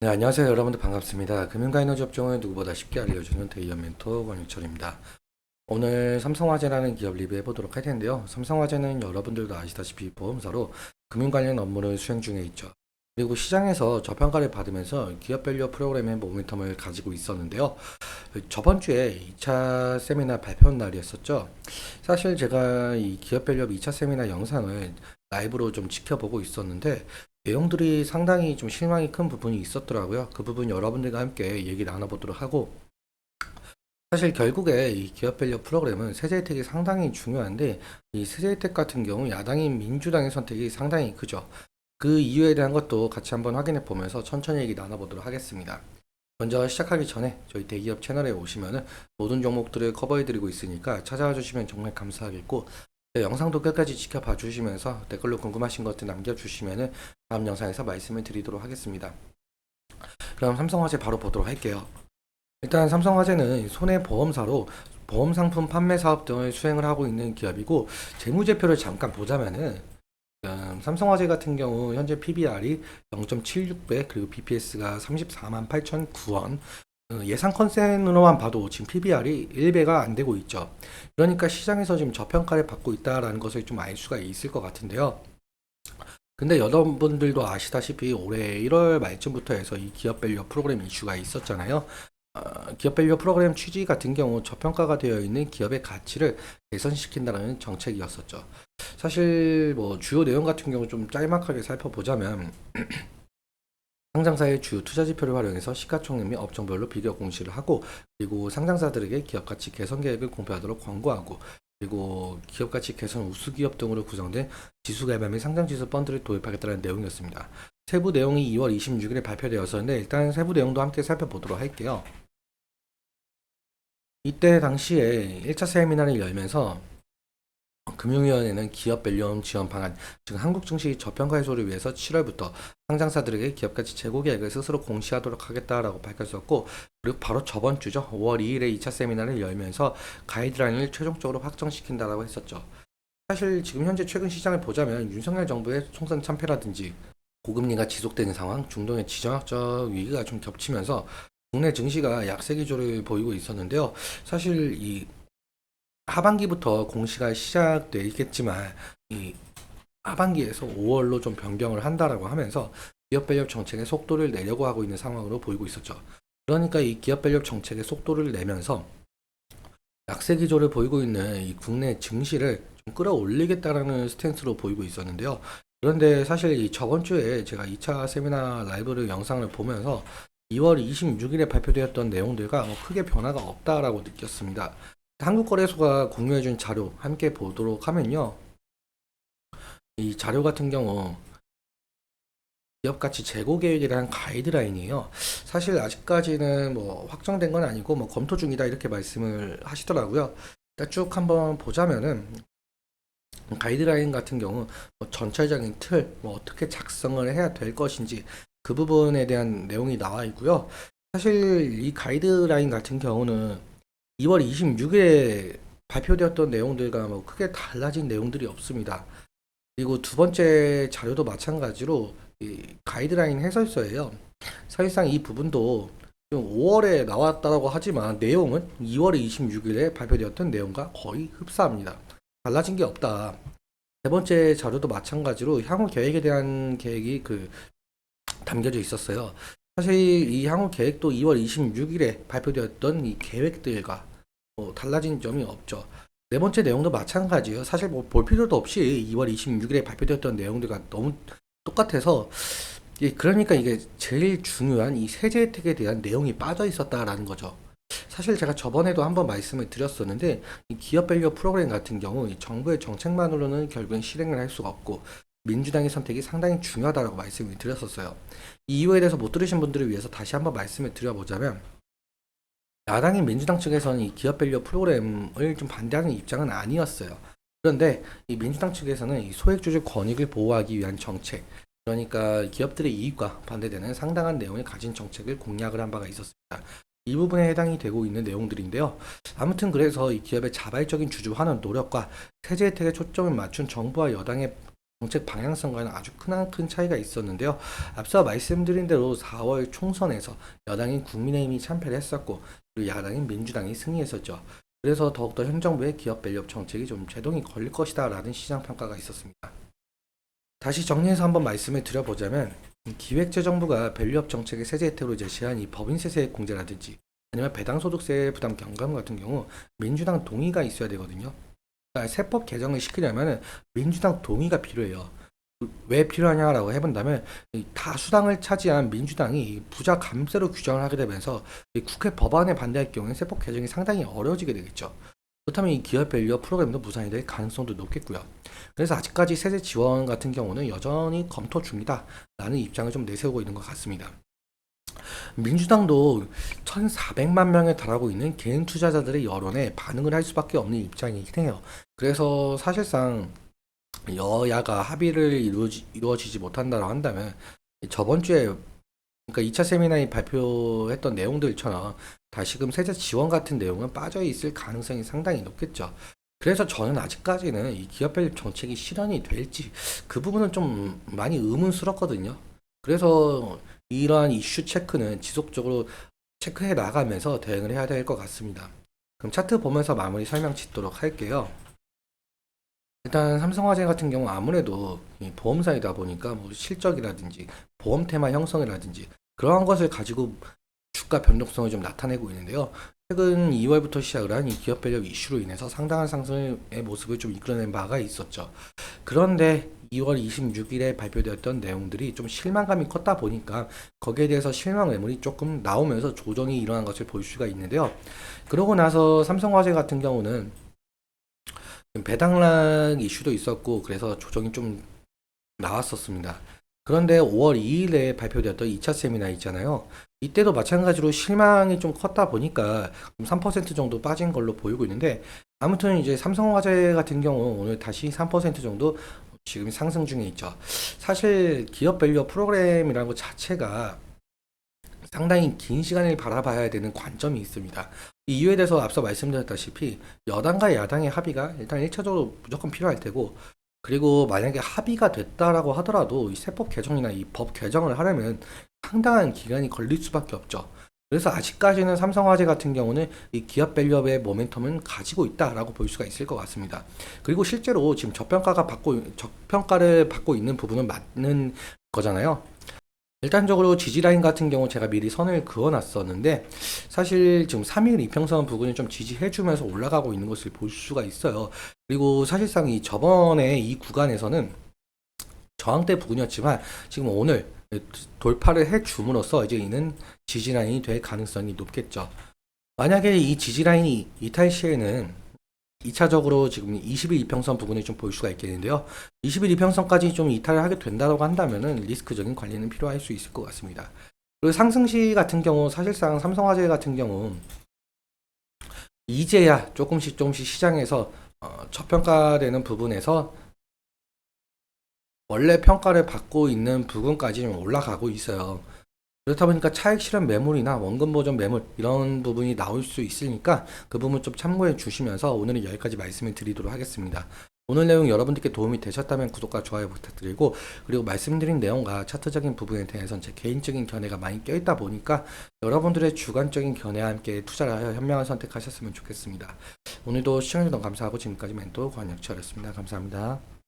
네, 안녕하세요. 여러분들 반갑습니다. 금융과 에너지 업종을 누구보다 쉽게 알려주는 대기업 멘토 권익철입니다. 오늘 삼성화재라는 기업 리뷰해 보도록 할 텐데요. 삼성화재는 여러분들도 아시다시피 보험사로 금융 관련 업무를 수행 중에 있죠. 그리고 시장에서 저평가를 받으면서 기업 밸류 프로그램의 모멘텀을 가지고 있었는데요. 저번 주에 2차 세미나 발표 날이었었죠. 사실 제가 이 기업 밸류 2차 세미나 영상을 라이브로 좀 지켜보고 있었는데 내용들이 상당히 좀 실망이 큰 부분이 있었더라고요. 그 부분 여러분들과 함께 얘기 나눠보도록 하고, 사실 결국에 이 기업 밸류 프로그램은 세제 혜택이 상당히 중요한데, 이 세제 혜택 같은 경우 야당인 민주당의 선택이 상당히 크죠. 그 이유에 대한 것도 같이 한번 확인해 보면서 천천히 얘기 나눠보도록 하겠습니다. 먼저 시작하기 전에 저희 대기업 채널에 오시면은 모든 종목들을 커버해 드리고 있으니까 찾아와 주시면 정말 감사하겠고, 영상도 끝까지 지켜봐 주시면서 댓글로 궁금하신 것들 남겨주시면은 다음 영상에서 말씀을 드리도록 하겠습니다. 그럼 삼성화재 바로 보도록 할게요. 일단 삼성화재는 손해보험사로 보험상품 판매 사업 등을 수행을 하고 있는 기업이고, 재무제표를 잠깐 보자면은 삼성화재 같은 경우 현재 PBR이 0.76배, 그리고 BPS가 34만 8,009원. 예상 컨센으로만 봐도 지금 PBR이 1배가 안 되고 있죠. 그러니까 시장에서 지금 저평가를 받고 있다라는 것을 좀 알 수가 있을 것 같은데요. 근데 여러분들도 아시다시피 올해 1월 말쯤부터 해서 이 기업 밸류 프로그램 이슈가 있었잖아요. 기업 밸류 프로그램 취지 같은 경우 저평가가 되어 있는 기업의 가치를 개선시킨다는 정책이었었죠. 사실 뭐 주요 내용 같은 경우 좀 짤막하게 살펴보자면, 상장사의 주요 투자 지표를 활용해서 시가총액 및 업종별로 비교 공시를 하고, 그리고 상장사들에게 기업 가치 개선 계획을 공표하도록 권고하고, 그리고 기업 가치 개선 우수 기업 등으로 구성된 지수 개발 및 상장 지수 펀드를 도입하겠다는 내용이었습니다. 세부 내용이 2월 26일에 발표되었었는데 일단 세부 내용도 함께 살펴보도록 할게요. 이때 당시에 1차 세미나를 열면서 금융위원회는 기업 밸류업 지원 방안, 즉 한국 증시 저평가 해소를 위해서 7월부터 상장사들에게 기업가치 재고 계획을 스스로 공시하도록 하겠다라고 밝혔었고, 그리고 바로 저번 주죠. 5월 2일에 2차 세미나를 열면서 가이드라인을 최종적으로 확정시킨다라고 했었죠. 사실 지금 현재 최근 시장을 보자면 윤석열 정부의 총선 참패라든지 고금리가 지속되는 상황, 중동의 지정학적 위기가 좀 겹치면서 국내 증시가 약세 기조를 보이고 있었는데요. 사실 이 하반기부터 공시가 시작되겠지만 이 하반기에서 5월로 좀 변경을 한다라고 하면서 기업 밸류 정책의 속도를 내려고 하고 있는 상황으로 보이고 있었죠. 그러니까 이 기업 밸류 정책의 속도를 내면서 약세 기조를 보이고 있는 이 국내 증시를 좀 끌어올리겠다라는 스탠스로 보이고 있었는데요. 그런데 사실 이 저번 주에 제가 2차 세미나 라이브를 영상을 보면서 2월 26일에 발표되었던 내용들과 뭐 크게 변화가 없다라고 느꼈습니다. 한국거래소가 공유해준 자료 함께 보도록 하면요. 이 자료 같은 경우 기업 가치 재고 계획이라는 가이드라인이에요. 사실 아직까지는 뭐 확정된 건 아니고 뭐 검토 중이다 이렇게 말씀을 하시더라고요. 일단 쭉 한번 보자면은 가이드라인 같은 경우 뭐 전체적인 틀, 뭐 어떻게 작성을 해야 될 것인지 그 부분에 대한 내용이 나와 있고요. 사실 이 가이드라인 같은 경우는 2월 26일에 발표되었던 내용들과 뭐 크게 달라진 내용들이 없습니다. 그리고 두 번째 자료도 마찬가지로 이 가이드라인 해설서예요. 사실상 이 부분도 5월에 나왔다고 하지만 내용은 2월 26일에 발표되었던 내용과 거의 흡사합니다. 달라진 게 없다. 세 번째 자료도 마찬가지로 향후 계획에 대한 계획이 담겨져 있었어요. 사실 이 향후 계획도 2월 26일에 발표되었던 이 계획들과 뭐 달라진 점이 없죠. 네 번째 내용도 마찬가지예요. 사실 뭐 볼 필요도 없이 2월 26일에 발표되었던 내용들과 너무 똑같아서, 그러니까 이게 제일 중요한 이 세제 혜택에 대한 내용이 빠져 있었다라는 거죠. 사실 제가 저번에도 한번 말씀을 드렸었는데 이 기업 밸류 프로그램 같은 경우 이 정부의 정책만으로는 결국엔 실행을 할 수가 없고 민주당의 선택이 상당히 중요하다고 말씀을 드렸었어요. 이 이유에 대해서 못 들으신 분들을 위해서 다시 한번 말씀을 드려보자면, 야당인 민주당 측에서는 이 기업 밸류 프로그램을 좀 반대하는 입장은 아니었어요. 그런데 이 민주당 측에서는 이 소액주주 권익을 보호하기 위한 정책, 그러니까 기업들의 이익과 반대되는 상당한 내용을 가진 정책을 공약을 한 바가 있었습니다. 이 부분에 해당이 되고 있는 내용들인데요. 아무튼 그래서 이 기업의 자발적인 주주환원 노력과 세제 혜택에 초점을 맞춘 정부와 여당의 정책 방향성과는 아주 큰 차이가 있었는데요. 앞서 말씀드린 대로 4월 총선에서 여당인 국민의힘이 참패를 했었고 그리고 야당인 민주당이 승리했었죠. 그래서 더욱더 현 정부의 기업 밸류업 정책이 좀 제동이 걸릴 것이다라는 시장 평가가 있었습니다. 다시 정리해서 한번 말씀을 드려보자면 기획재정부가 밸류업 정책의 세제 혜택으로 제시한 이 법인세세 공제라든지 아니면 배당소득세 부담 경감 같은 경우 민주당 동의가 있어야 되거든요. 그러니까 세법 개정을 시키려면 민주당 동의가 필요해요. 왜 필요하냐라고 해본다면 이 다수당을 차지한 민주당이 부자 감세로 규정을 하게 되면서 이 국회 법안에 반대할 경우에 세법 개정이 상당히 어려워지게 되겠죠. 그렇다면 이 기업 밸류업 프로그램도 무산이 될 가능성도 높겠고요. 그래서 아직까지 세제 지원 같은 경우는 여전히 검토 중이다 라는 입장을 좀 내세우고 있는 것 같습니다. 민주당도 1,400만 명에 달하고 있는 개인 투자자들의 여론에 반응을 할 수밖에 없는 입장이긴 해요. 그래서 사실상 여야가 합의를 이루어지지 못한다고 한다면 저번 주에 그러니까 2차 세미나에 발표했던 내용들처럼 다시금 세제 지원 같은 내용은 빠져 있을 가능성이 상당히 높겠죠. 그래서 저는 아직까지는 이 기업별 정책이 실현이 될지 그 부분은 좀 많이 의문스럽거든요. 그래서 이러한 이슈 체크는 지속적으로 체크해 나가면서 대응을 해야 될 것 같습니다. 그럼 차트 보면서 마무리 설명 짓도록 할게요. 일단 삼성화재 같은 경우 아무래도 이 보험사이다 보니까 뭐 실적이라든지 보험 테마 형성이라든지 그러한 것을 가지고 주가 변동성을 좀 나타내고 있는데요. 최근 2월부터 시작을 한 이 기업 밸류 이슈로 인해서 상당한 상승의 모습을 좀 이끌어낸 바가 있었죠. 그런데 2월 26일에 발표되었던 내용들이 좀 실망감이 컸다 보니까 거기에 대해서 실망 매물이 조금 나오면서 조정이 일어난 것을 볼 수가 있는데요. 그러고 나서 삼성화재 같은 경우는 배당락 이슈도 있었고 그래서 조정이 좀 나왔었습니다. 그런데 5월 2일에 발표되었던 2차 세미나 있잖아요. 이때도 마찬가지로 실망이 좀 컸다 보니까 3% 정도 빠진 걸로 보이고 있는데 아무튼 이제 삼성화재 같은 경우 오늘 다시 3% 정도 지금 상승 중에 있죠. 사실 기업 밸류 프로그램이라는 것 자체가 상당히 긴 시간을 바라봐야 되는 관점이 있습니다. 이 이유에 대해서 앞서 말씀드렸다시피 여당과 야당의 합의가 일단 1차적으로 무조건 필요할 테고 그리고 만약에 합의가 됐다라고 하더라도 이 세법 개정이나 이 법 개정을 하려면 상당한 기간이 걸릴 수밖에 없죠. 그래서 아직까지는 삼성화재 같은 경우는 이 기업 밸류업의 모멘텀은 가지고 있다라고 볼 수가 있을 것 같습니다. 그리고 실제로 지금 저평가를 받고 있는 부분은 맞는 거잖아요. 일단적으로 지지라인 같은 경우 제가 미리 선을 그어놨었는데 사실 지금 3일 이평선 부근을 좀 지지해주면서 올라가고 있는 것을 볼 수가 있어요. 그리고 사실상 이 저번에 이 구간에서는 저항대 부근이었지만 지금 오늘 돌파를 해줌으로써 이제 이는 지지라인이 될 가능성이 높겠죠. 만약에 이 지지라인이 이탈 시에는 2차적으로 지금 20일 이평선 부분을 좀 볼 수가 있겠는데요. 20일 이평선까지 좀 이탈을 하게 된다고 한다면은 리스크적인 관리는 필요할 수 있을 것 같습니다. 그리고 상승시 같은 경우 사실상 삼성화재 같은 경우 이제야 조금씩 시장에서 저평가되는 부분에서 원래 평가를 받고 있는 부분까지 좀 올라가고 있어요. 그렇다 보니까 차익 실현 매물이나 원금 보전 매물 이런 부분이 나올 수 있으니까 그 부분 좀 참고해 주시면서 오늘은 여기까지 말씀을 드리도록 하겠습니다. 오늘 내용 여러분들께 도움이 되셨다면 구독과 좋아요 부탁드리고 그리고 말씀드린 내용과 차트적인 부분에 대해서는 제 개인적인 견해가 많이 껴있다 보니까 여러분들의 주관적인 견해와 함께 투자를 하여 현명한 선택하셨으면 좋겠습니다. 오늘도 시청해주셔서 감사하고 지금까지 멘토 권혁철이었습니다. 감사합니다.